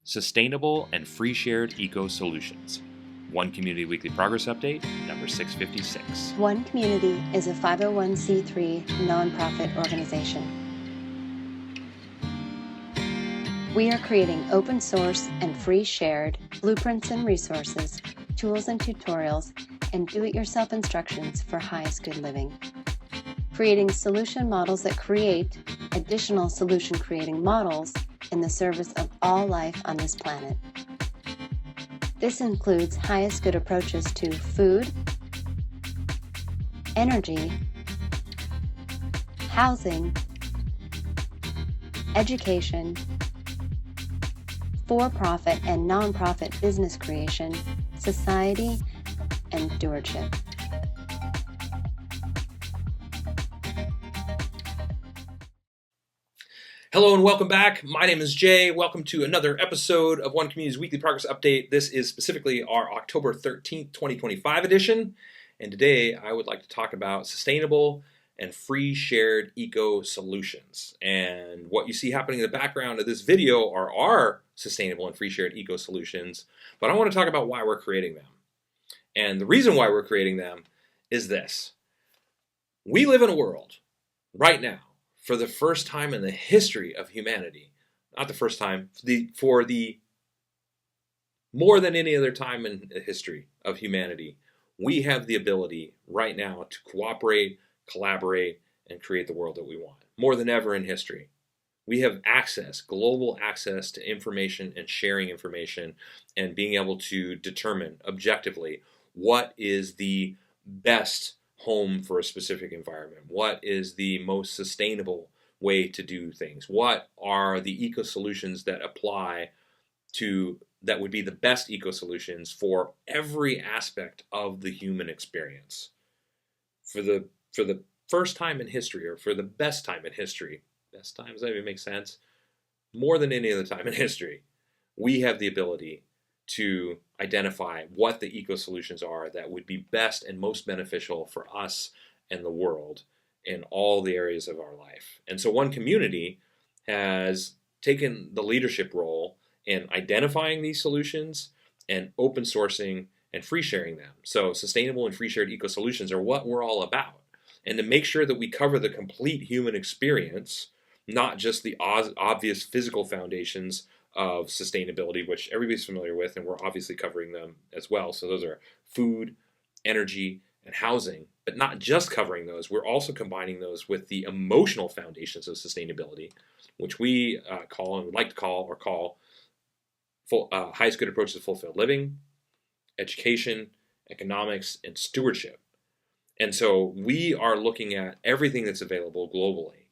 Sustainable and Free Shared Eco Solutions. One Community Weekly Progress Update, number 656. One Community is a 501c3 nonprofit organization. We are creating open source and free shared blueprints and resources, tools and tutorials, and do-it-yourself instructions for highest good living. Creating solution models that create additional solution creating models in the service of all life on this planet. This includes highest good approaches to food, energy, housing, education, for-profit and non-profit business creation, society, and stewardship. Hello and welcome back. My name is Jay. Welcome to another episode of One Community's Weekly Progress Update. This is specifically our October 13th, 2025 edition. And today I would like to talk about sustainable and free shared eco solutions. And what you see happening in the background of this video are our sustainable and free shared eco solutions. But I want to talk about why we're creating them. And the reason why we're creating them is this. We live in a world right now, for the first time in the history of humanity, not the first time, for the more than any other time in the history of humanity, we have the ability right now to cooperate, collaborate, and create the world that we want. More than ever in history. We have access, global access to information and sharing information and being able to determine objectively what is the best home for a specific environment, what is the most sustainable way to do things, what are the eco solutions that apply to that would be the best eco solutions for every aspect of the human experience. For the first time in history, or for the best time in history, best time, does that even make sense? More than any other time in history, we have the ability to identify what the eco solutions are that would be best and most beneficial for us and the world in all the areas of our life. And so One Community has taken the leadership role in identifying these solutions and open sourcing and free sharing them. So sustainable and free shared eco solutions are what we're all about. And to make sure that we cover the complete human experience, not just the obvious physical foundations of sustainability, which everybody's familiar with, and we're obviously covering them as well. So those are food, energy, and housing. But not just covering those, we're also combining those with the emotional foundations of sustainability, which we call and would like to call highest good approach to fulfilled living, education, economics, and stewardship. And so we are looking at everything that's available globally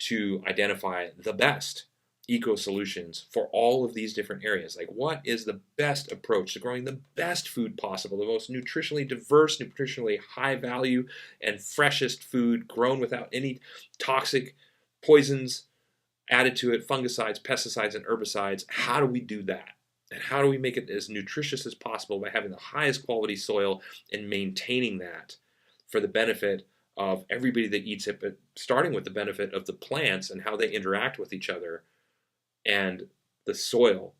to identify the best eco solutions for all of these different areas. Like, what is the best approach to growing the best food possible, the most nutritionally diverse, nutritionally high value, and freshest food grown without any toxic poisons added to it, fungicides, pesticides, and herbicides? How do we do that? And how do we make it as nutritious as possible by having the highest quality soil and maintaining that for the benefit of everybody that eats it, but starting with the benefit of the plants and how they interact with each other and the soil,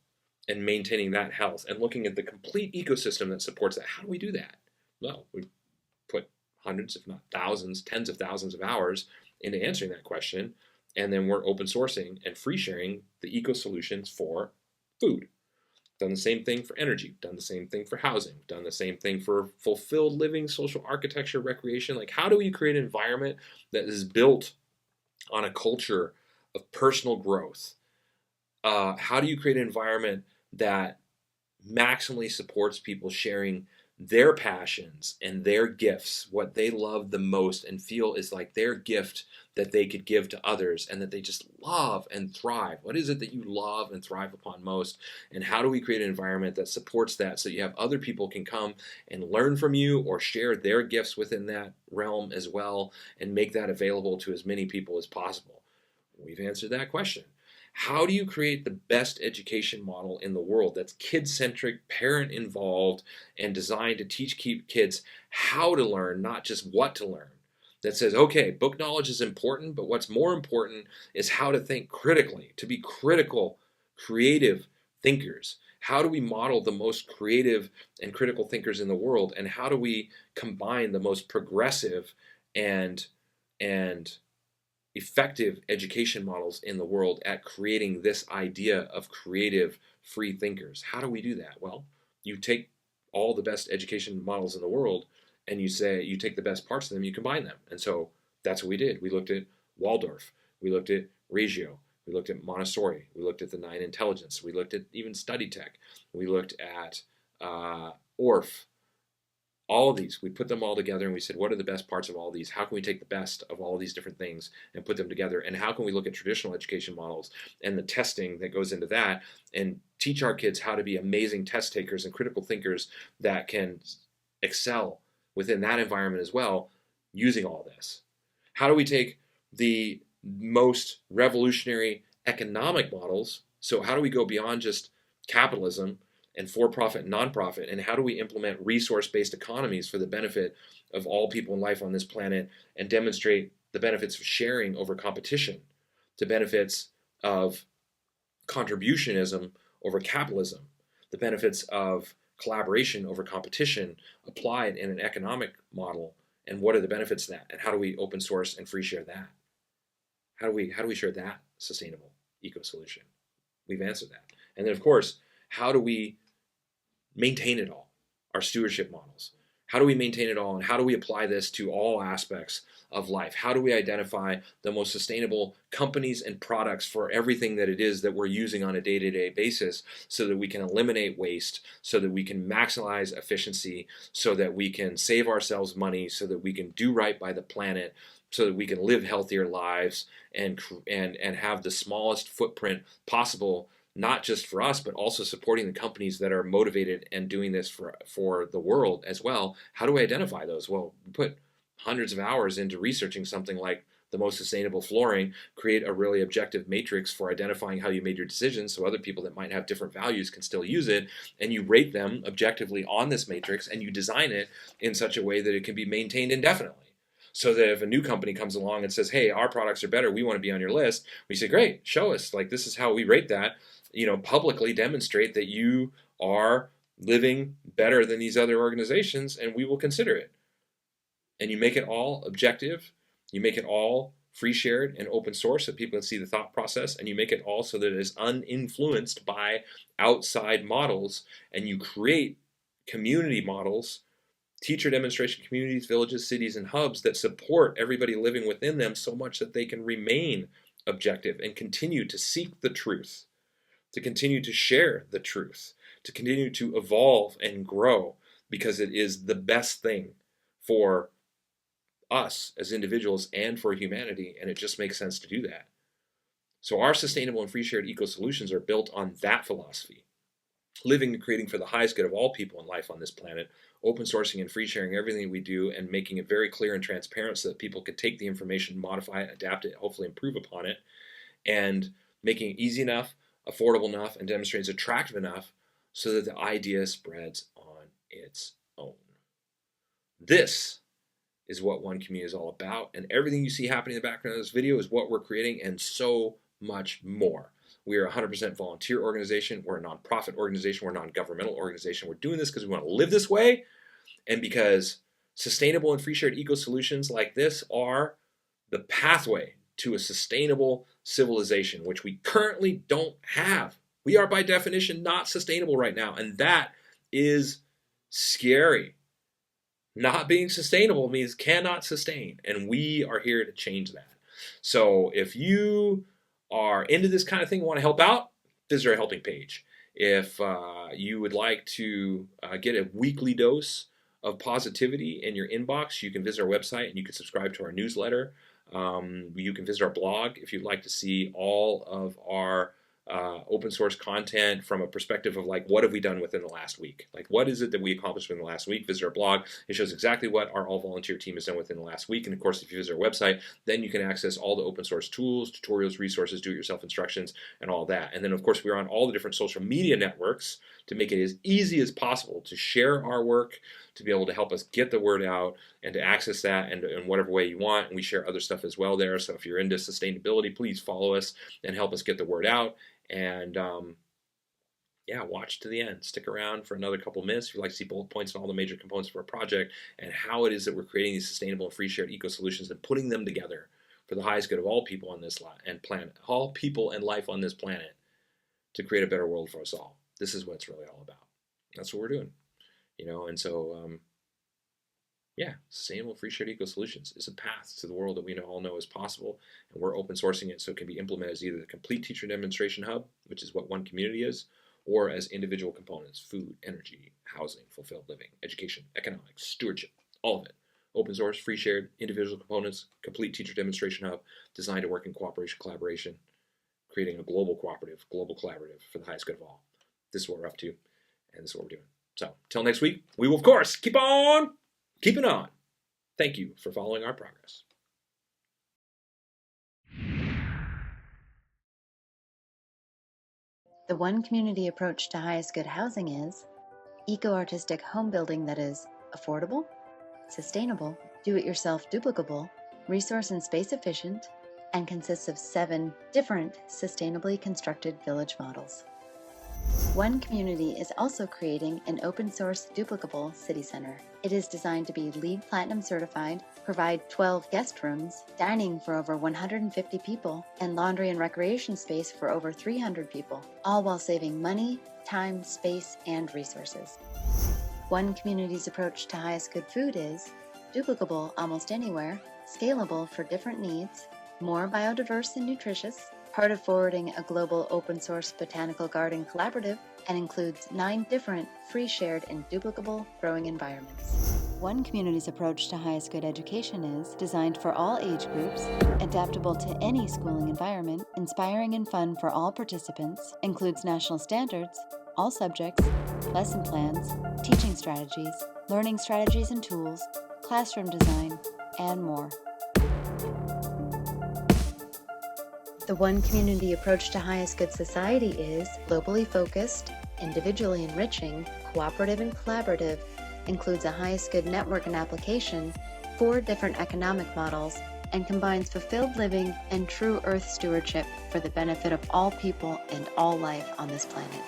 and maintaining that health and looking at the complete ecosystem that supports that. How do we do that? Well, we put hundreds, if not thousands, tens of thousands of hours into answering that question, and then we're open sourcing and free sharing the eco solutions for food. Done the same thing for energy, done the same thing for housing, done the same thing for fulfilled living, social architecture, recreation. Like, how do we create an environment that is built on a culture of personal growth? How do you create an environment that maximally supports people sharing their passions and their gifts, what they love the most and feel is like their gift that they could give to others and that they just love and thrive? What is it that you love and thrive upon most? And how do we create an environment that supports that so you have other people can come and learn from you or share their gifts within that realm as well and make that available to as many people as possible? We've answered that question. How do you create the best education model in the world that's kid-centric, parent-involved, and designed to teach kids how to learn, not just what to learn? That says, okay, book knowledge is important, but what's more important is how to think critically, to be critical, creative, thinkers? How do we model the most creative and critical thinkers in the world? And how do we combine the most progressive and and effective education models in the world at creating this idea of creative free thinkers? How do we do that? Well, you take all the best education models in the world and you say you take the best parts of them, you combine them. And so that's what we did. We looked at Waldorf, we looked at Reggio, we looked at Montessori, we looked at the Nine Intelligence, we looked at even Study Tech, we looked at Orff. All of these, we put them all together and we said, what are the best parts of all of these? How can we take the best of all of these different things and put them together? And how can we look at traditional education models and the testing that goes into that and teach our kids how to be amazing test takers and critical thinkers that can excel within that environment as well, using all this? How do we take the most revolutionary economic models? So how do we go beyond just capitalism and for-profit and nonprofit, and how do we implement resource-based economies for the benefit of all people in life on this planet and demonstrate the benefits of sharing over competition, the benefits of contributionism over capitalism, the benefits of collaboration over competition applied in an economic model, and what are the benefits of that, and how do we open source and free share that? How do we share that sustainable eco solution? We've answered that. And then of course, how do we maintain it all? Our stewardship models. How do we maintain it all, and how do we apply this to all aspects of life? How do we identify the most sustainable companies and products for everything that it is that we're using on a day-to-day basis, so that we can eliminate waste, so that we can maximize efficiency, so that we can save ourselves money, so that we can do right by the planet, so that we can live healthier lives and have the smallest footprint possible, not just for us, but also supporting the companies that are motivated and doing this for the world as well. How do we identify those? Well, we put hundreds of hours into researching something like the most sustainable flooring, create a really objective matrix for identifying how you made your decisions so other people that might have different values can still use it, and you rate them objectively on this matrix, and you design it in such a way that it can be maintained indefinitely. So that if a new company comes along and says, hey, our products are better, we want to be on your list, we say, great, show us, like, this is how we rate that. Publicly demonstrate that you are living better than these other organizations, and we will consider it. And you make it all objective, you make it all free shared and open source so people can see the thought process, and you make it all so that it is uninfluenced by outside models, and you create community models, teacher demonstration communities, villages, cities, and hubs that support everybody living within them so much that they can remain objective and continue to seek the truth, to continue to share the truth, to continue to evolve and grow, because it is the best thing for us as individuals and for humanity, and it just makes sense to do that. So our sustainable and free shared eco solutions are built on that philosophy. Living and creating for the highest good of all people in life on this planet, open sourcing and free sharing everything we do, and making it very clear and transparent so that people could take the information, modify it, adapt it, hopefully improve upon it, and making it easy enough, affordable enough, and demonstrates attractive enough so that the idea spreads on its own. This is what One Community is all about, and everything you see happening in the background of this video is what we're creating, and so much more. We are a 100% volunteer organization. We're a nonprofit organization. We're a non-governmental organization. We're doing this because we want to live this way, and because sustainable and free shared eco solutions like this are the pathway to a sustainable civilization, which we currently don't have. We are by definition not sustainable right now, and that is scary. Not being sustainable means cannot sustain, and we are here to change that. So if you are into this kind of thing and want to help out, visit our helping page. If you would like to get a weekly dose of positivity in your inbox, you can visit our website and you can subscribe to our newsletter. You can visit our blog if you'd like to see all of our open source content from a perspective of like, what have we done within the last week? Like, what is it that we accomplished within the last week? Visit our blog. It shows exactly what our all volunteer team has done within the last week. And of course, if you visit our website, then you can access all the open source tools, tutorials, resources, do-it-yourself instructions, and all that. And then of course, we're on all the different social media networks to make it as easy as possible to share our work, to be able to help us get the word out, and to access that in whatever way you want. And we share other stuff as well there. So if you're into sustainability, please follow us and help us get the word out. And yeah, watch to the end. Stick around for another couple minutes if you'd like to see bullet points on all the major components of our project and how it is that we're creating these sustainable and free shared eco solutions and putting them together for the highest good of all people on this planet, all people and life on this planet, to create a better world for us all. This is what it's really all about. That's what we're doing, and so yeah, sustainable free shared eco solutions is a path to the world that we all know is possible, and we're open sourcing it so it can be implemented as either the complete teacher demonstration hub, which is what One Community is, or as individual components: food, energy, housing, fulfilled living, education, economics, stewardship, all of it. Open source, free shared, individual components, complete teacher demonstration hub, designed to work in cooperation, collaboration, creating a global cooperative, global collaborative for the highest good of all. This is what we're up to, and this is what we're doing. So, till next week, we will, of course, keep on keeping on. Thank you for following our progress. The One Community approach to highest good housing is eco-artistic home building that is affordable, sustainable, do-it-yourself duplicable, resource and space efficient, and consists of 7 different sustainably constructed village models. One Community is also creating an open-source duplicable city center. It is designed to be LEED Platinum certified, provide 12 guest rooms, dining for over 150 people, and laundry and recreation space for over 300 people, all while saving money, time, space, and resources. One Community's approach to highest good food is duplicable almost anywhere, scalable for different needs, more biodiverse and nutritious, part of forwarding a global open-source botanical garden collaborative, and includes 9 different free, shared, and duplicable growing environments. One Community's approach to highest good education is designed for all age groups, adaptable to any schooling environment, inspiring and fun for all participants, includes national standards, all subjects, lesson plans, teaching strategies, learning strategies and tools, classroom design, and more. The One Community approach to highest good society is globally focused, individually enriching, cooperative and collaborative, includes a highest good network and application, 4 different economic models, and combines fulfilled living and true earth stewardship for the benefit of all people and all life on this planet.